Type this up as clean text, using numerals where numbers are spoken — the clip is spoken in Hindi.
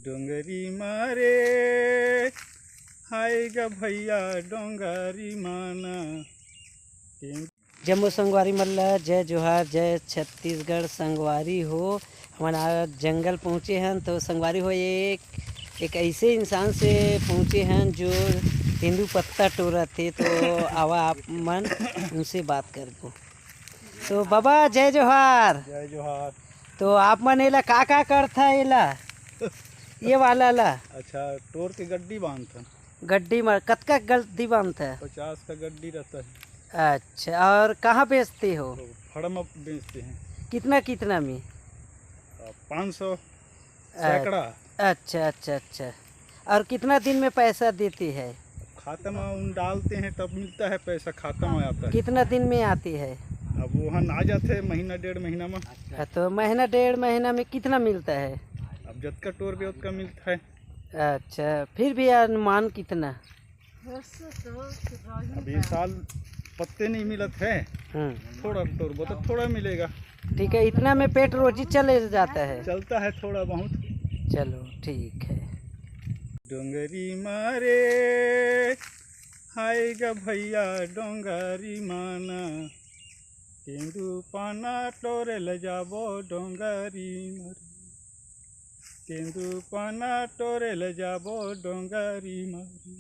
डोंगरी मारे हाय ग भैया डोंगरी माना। जम्मू संगवारी मल्ला जय जोहार, जय छत्तीसगढ़। संगवारी हो हमारा जंगल पहुँचे हैं तो संगवारी हो एक ऐसे इंसान से पहुँचे हैं जो तेंदू पत्ता टोरा थे। तो आवा आप मन उनसे बात कर दो। तो बाबा जय जोहार। जय जोहार। तो आप मन एला का करता एला ये वाला ला? अच्छा, टोर के गड्डी बांधता। गड्डी में कतका गड्डी बांधता है? 50 का गड्डी रहता है। अच्छा, और कहाँ बेचते हो? तो फड़म बेचते हैं। कितना कितना में? 500 सैकड़ा। अच्छा अच्छा अच्छा। और कितना दिन में पैसा देती है? खाता में उन डालते हैं तब मिलता है पैसा, खाता में आता है। कितना दिन में आती है? अब वहाँ आ जाते हैं महीना डेढ़ महीना में। तो महीना डेढ़ महीना में कितना मिलता है? अब जतका टोर भी उतना मिलता है। अच्छा, फिर भी अनुमान कितना? अब ये साल पत्ते नहीं मिलत है, थोड़ा टोर वो तो थोड़ा मिलेगा। ठीक है, इतना में पेट रोजी चले जाता है? चलता है थोड़ा बहुत। चलो ठीक है। डोंगरी मारे हाय ग भैया डोंगरी माना। तेंदू पाना टोरे ले जाबो डोंगरी मारे। तेंदू पाना टोरे ले जाबो डोंगरी मारे।